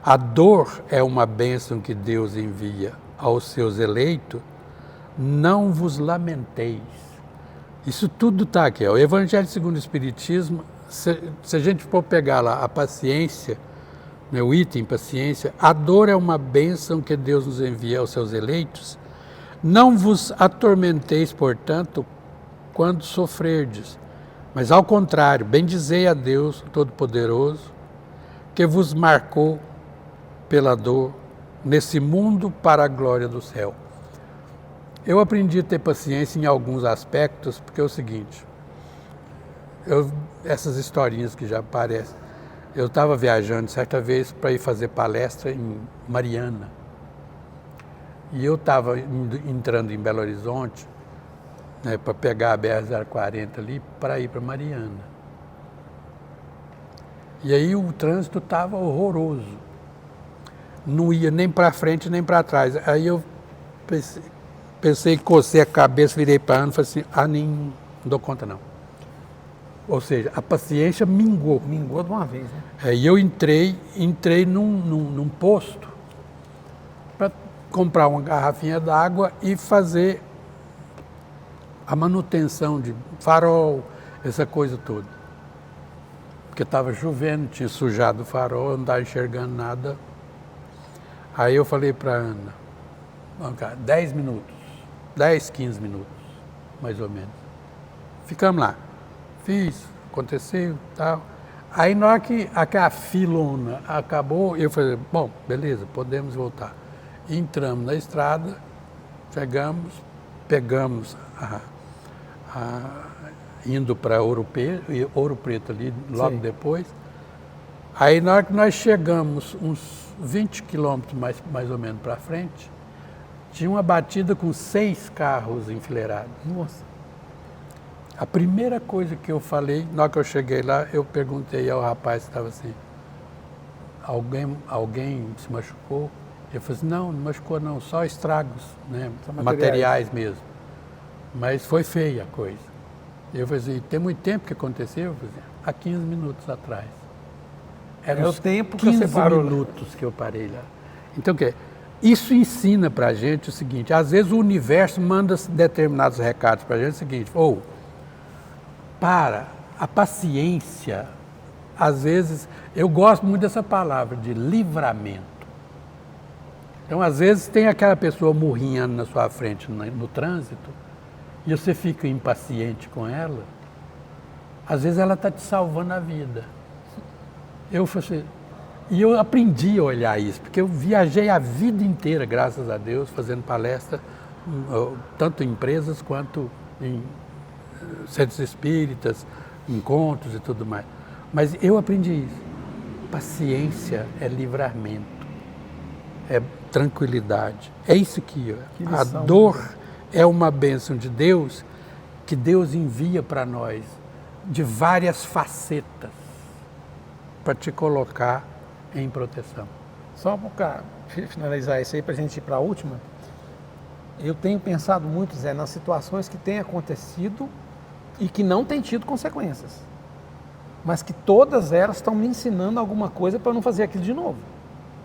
a dor é uma bênção que Deus envia aos seus eleitos, não vos lamenteis. Isso tudo está aqui. O Evangelho segundo o Espiritismo, se a gente for pegar lá a paciência, né, o item paciência, a dor é uma bênção que Deus nos envia aos seus eleitos. Não vos atormenteis, portanto, quando sofrerdes, mas ao contrário, bendizei a Deus Todo-Poderoso, que vos marcou pela dor nesse mundo para a glória do céu. Eu aprendi a ter paciência em alguns aspectos, porque é o seguinte, essas historinhas que já aparecem, eu estava viajando certa vez para ir fazer palestra em Mariana, e eu estava entrando em Belo Horizonte, né, para pegar a BR-040 ali, para ir para Mariana. E aí o trânsito estava horroroso, não ia nem para frente nem para trás. Aí eu pensei, cocei a cabeça, virei para a Ana e falei assim, nem dou conta não. Ou seja, a paciência mingou. Mingou de uma vez, né? E eu entrei num posto para comprar uma garrafinha d'água e fazer a manutenção de farol, essa coisa toda. Porque estava chovendo, tinha sujado o farol, eu não estava enxergando nada. Aí eu falei para a Ana, vamos cá, 10 minutos, 10, 15 minutos, mais ou menos. Ficamos lá. Fiz, aconteceu, tal. Aí na hora que a filona acabou, eu falei, bom, beleza, podemos voltar. Entramos na estrada, pegamos indo para Ouro Preto ali, logo Sim. depois. Aí na hora que nós chegamos, uns 20 quilômetros mais ou menos para frente, tinha uma batida com 6 carros enfileirados. Nossa. A primeira coisa que eu falei, na hora que eu cheguei lá, eu perguntei ao rapaz que estava assim, alguém se machucou? Ele falou assim, não machucou não, só estragos, né? Só materiais mesmo. Mas foi feia a coisa. Eu falei assim, tem muito tempo que aconteceu? Eu falei assim, há 15 minutos atrás. É o tempo que 15 você parou. minutos que eu parei lá. Então, isso ensina para a gente o seguinte, às vezes o universo manda determinados recados para a gente, o seguinte, a paciência, às vezes, eu gosto muito dessa palavra, de livramento. Então, às vezes, tem aquela pessoa murrinhando na sua frente no trânsito, e você fica impaciente com ela, às vezes ela está te salvando a vida. E eu aprendi a olhar isso, porque eu viajei a vida inteira, graças a Deus, fazendo palestra, tanto em empresas quanto em centros espíritas, encontros e tudo mais. Mas eu aprendi isso. Paciência é livramento, é tranquilidade. É isso aqui. A dor é uma bênção de Deus, que Deus envia para nós de várias facetas para te colocar em proteção. Só para finalizar isso aí, para a gente ir para a última, eu tenho pensado muito, Zé, nas situações que têm acontecido e que não têm tido consequências, mas que todas elas estão me ensinando alguma coisa para eu não fazer aquilo de novo,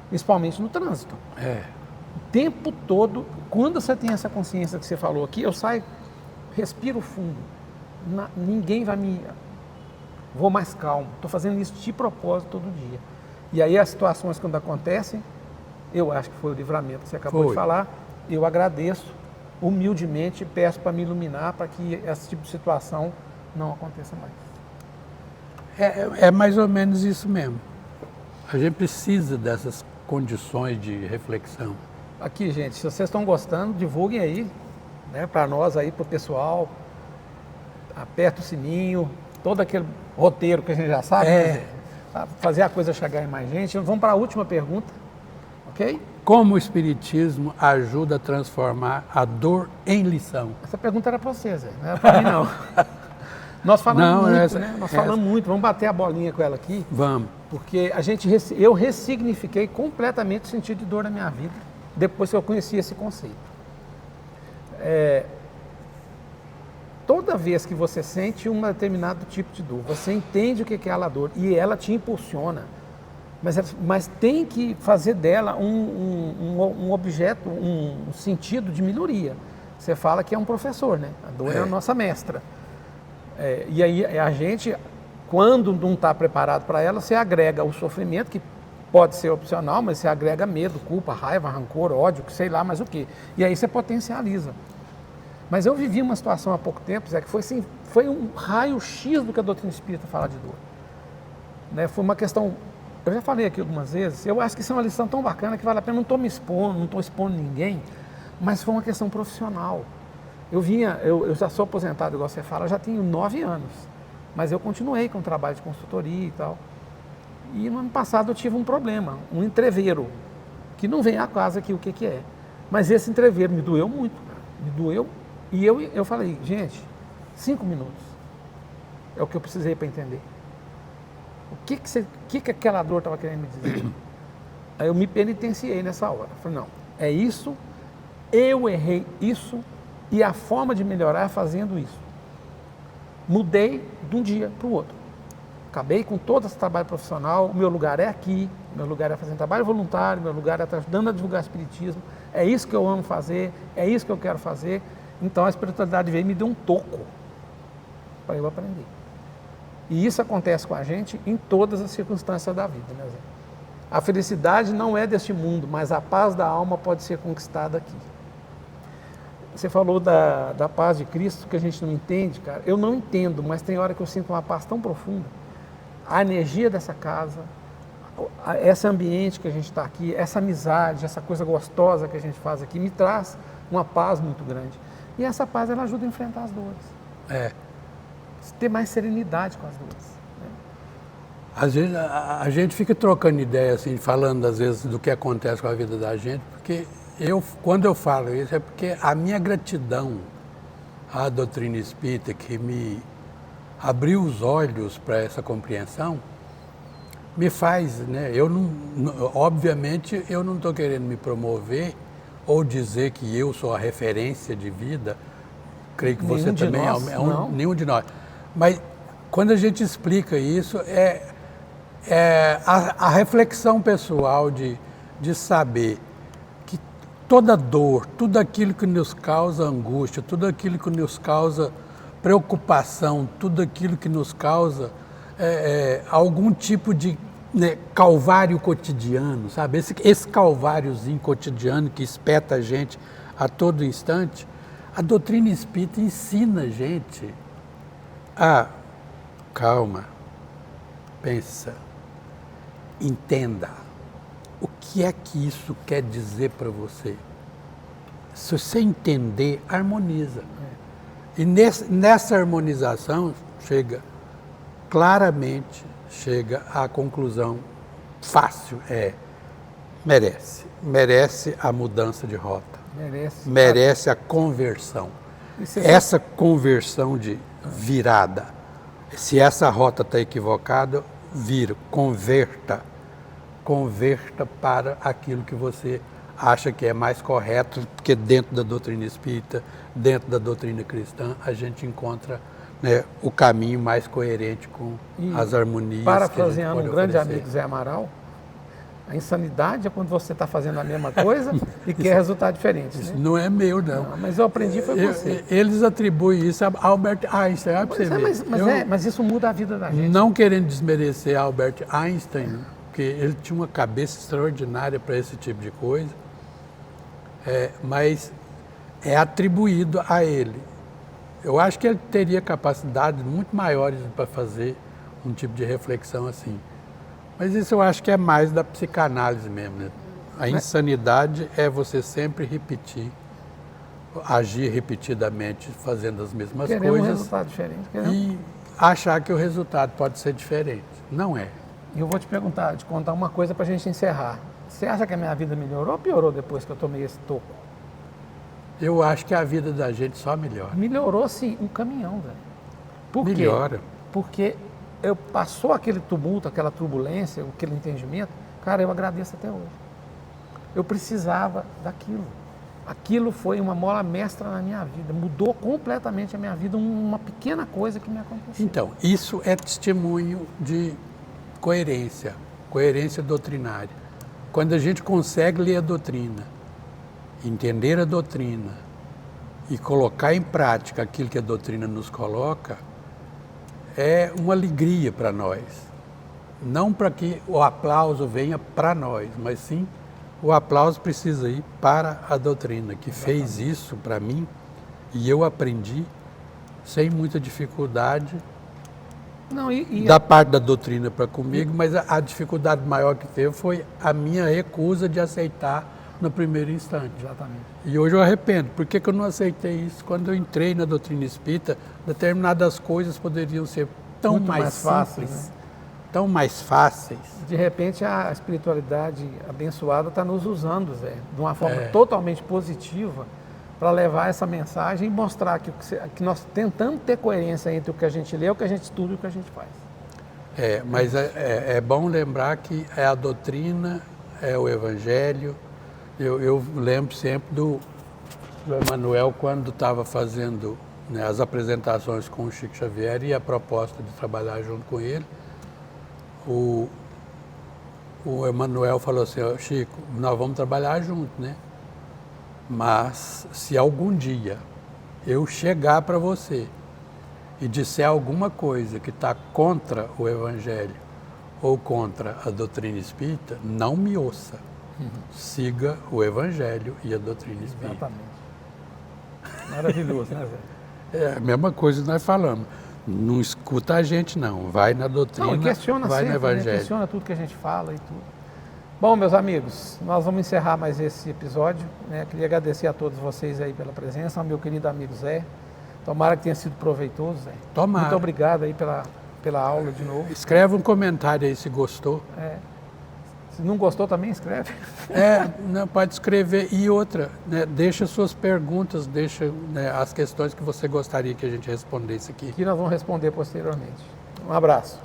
principalmente no trânsito. O tempo todo, quando você tem essa consciência que você falou aqui, eu saio, respiro fundo, ninguém vai me... Vou mais calmo, estou fazendo isso de propósito todo dia. E aí as situações quando acontecem, eu acho que foi o livramento que você acabou de falar, eu agradeço humildemente e peço para me iluminar para que esse tipo de situação não aconteça mais. É mais ou menos isso mesmo. A gente precisa dessas condições de reflexão. Aqui, gente, se vocês estão gostando, divulguem aí, né, para nós aí, para o pessoal, aperta o sininho, todo aquele roteiro que a gente já sabe, fazer a coisa chegar em mais gente. Vamos para a última pergunta, ok? Como o Espiritismo ajuda a transformar a dor em lição? Essa pergunta era para vocês, não era para mim não. Nós falamos muito, né? Nós falamos muito, vamos bater a bolinha com ela aqui. Vamos. Porque eu ressignifiquei completamente o sentido de dor na minha vida, depois que eu conheci esse conceito. Toda vez que você sente um determinado tipo de dor, você entende o que é aquela dor e ela te impulsiona, mas tem que fazer dela um objeto, um sentido de melhoria. Você fala que é um professor, né? A dor é a nossa mestra. E aí a gente, quando não está preparado para ela, você agrega o sofrimento, que pode ser opcional, mas você agrega medo, culpa, raiva, rancor, ódio, sei lá mais o quê. E aí você potencializa. Mas eu vivi uma situação há pouco tempo, Zé, que foi um raio-x do que a doutrina espírita fala de dor. Né? Foi uma questão, eu já falei aqui algumas vezes, eu acho que isso é uma lição tão bacana que vale a pena, não estou me expondo, não estou expondo ninguém, mas foi uma questão profissional. Eu já sou aposentado, igual você fala, já tenho 9 anos, mas eu continuei com o trabalho de consultoria e tal. E no ano passado eu tive um problema, um entreveiro, que não vem a casa aqui o que é. Mas esse entreveiro me doeu muito, me doeu. E eu falei, gente, 5 minutos é o que eu precisei para entender. O que aquela dor estava querendo me dizer? Aí eu me penitenciei nessa hora. Falei, não, é isso, eu errei isso e a forma de melhorar é fazendo isso. Mudei de um dia para o outro. Acabei com todo esse trabalho profissional, o meu lugar é aqui, meu lugar é fazendo trabalho voluntário, meu lugar é estar ajudando a divulgar o espiritismo, é isso que eu amo fazer, é isso que eu quero fazer. Então a espiritualidade veio e me deu um toco para eu aprender. E isso acontece com a gente em todas as circunstâncias da vida, né, Zé? A felicidade não é deste mundo, mas a paz da alma pode ser conquistada aqui. Você falou da paz de Cristo que a gente não entende, cara. Eu não entendo, mas tem hora que eu sinto uma paz tão profunda. A energia dessa casa, esse ambiente que a gente está aqui, essa amizade, essa coisa gostosa que a gente faz aqui, me traz uma paz muito grande. E essa paz, ela ajuda a enfrentar as dores. Ter mais serenidade com as dores. Às vezes a gente fica trocando ideia, assim, falando às vezes do que acontece com a vida da gente, porque quando eu falo isso é porque a minha gratidão à doutrina espírita, que me abriu os olhos para essa compreensão, me faz, né? Obviamente eu não estou querendo me promover ou dizer que eu sou a referência de vida, creio que você também nenhum de nós. Mas quando a gente explica isso, a reflexão pessoal de saber que toda dor, tudo aquilo que nos causa angústia, tudo aquilo que nos causa preocupação, tudo aquilo que nos causa algum tipo de calvário cotidiano, sabe? Esse calváriozinho cotidiano que espeta a gente a todo instante, a doutrina espírita ensina a gente a calma, pensa, entenda o que é que isso quer dizer para você. Se você entender, harmoniza. E nessa harmonização claramente chega à conclusão fácil, merece a mudança de rota, merece a conversão. Essa conversão de virada, se essa rota está equivocada, converta para aquilo que você acha que é mais correto, porque dentro da doutrina espírita, dentro da doutrina cristã, a gente encontra o caminho mais coerente com as harmonias. Parafraseando um grande amigo, Zé Amaral, a insanidade é quando você está fazendo a mesma coisa e quer resultado diferente. Isso não é meu, não. Mas eu aprendi foi você. Eles atribuem isso a Albert Einstein. Mas isso muda a vida da gente. Não querendo desmerecer Albert Einstein, porque ele tinha uma cabeça extraordinária para esse tipo de coisa, mas é atribuído a ele. Eu acho que ele teria capacidades muito maiores para fazer um tipo de reflexão assim. Mas isso eu acho que é mais da psicanálise mesmo, né? A insanidade é você sempre agir repetidamente, fazendo as mesmas coisas. Um resultado diferente. E achar que o resultado pode ser diferente. Não é. Eu vou te contar uma coisa para a gente encerrar. Você acha que a minha vida melhorou ou piorou depois que eu tomei esse toco? Eu acho que a vida da gente só melhora. Melhorou sim, um caminhão, velho. Por quê? Melhora. Porque passou aquele tumulto, aquela turbulência, aquele entendimento, cara, eu agradeço até hoje. Eu precisava daquilo. Aquilo foi uma mola mestra na minha vida, mudou completamente a minha vida, uma pequena coisa que me aconteceu. Então, isso é testemunho de coerência doutrinária. Quando a gente consegue ler a doutrina, entender a doutrina e colocar em prática aquilo que a doutrina nos coloca, é uma alegria para nós. Não para que o aplauso venha para nós, mas sim o aplauso precisa ir para a doutrina, que fez isso para mim e eu aprendi sem muita dificuldade da parte da doutrina para comigo, mas a dificuldade maior que teve foi a minha recusa de aceitar no primeiro instante. Exatamente. E hoje eu arrependo. Por que eu não aceitei isso? Quando eu entrei na doutrina espírita, determinadas coisas poderiam ser tão mais fáceis, simples, tão mais fáceis. De repente a espiritualidade abençoada está nos usando, Zé, de uma forma totalmente positiva para levar essa mensagem e mostrar que nós tentamos ter coerência entre o que a gente lê, o que a gente estuda e o que a gente faz. Mas é bom lembrar que é a doutrina, é o evangelho. Eu lembro sempre do Emmanuel, quando estava fazendo as apresentações com o Chico Xavier e a proposta de trabalhar junto com ele, o Emmanuel falou assim: Chico, nós vamos trabalhar junto, né? Mas se algum dia eu chegar para você e disser alguma coisa que está contra o Evangelho ou contra a doutrina espírita, não me ouça. Siga o Evangelho e a doutrina espírita. Exatamente. Maravilhoso, né, Zé? É a mesma coisa que nós falamos. Não escuta a gente, não. Vai na doutrina, Não, questiona vai no sempre, né? Evangelho. Questiona tudo que a gente fala e tudo. Bom, meus amigos, nós vamos encerrar mais esse episódio, né? Queria agradecer a todos vocês aí pela presença, ao meu querido amigo Zé. Tomara que tenha sido proveitoso, Zé. Tomara. Muito obrigado aí pela aula de novo. Escreve um comentário aí se gostou. Se não gostou também, escreve. Não, pode escrever. E outra, né, deixa suas perguntas, deixa, né, as questões que você gostaria que a gente respondesse aqui. Que nós vamos responder posteriormente. Um abraço.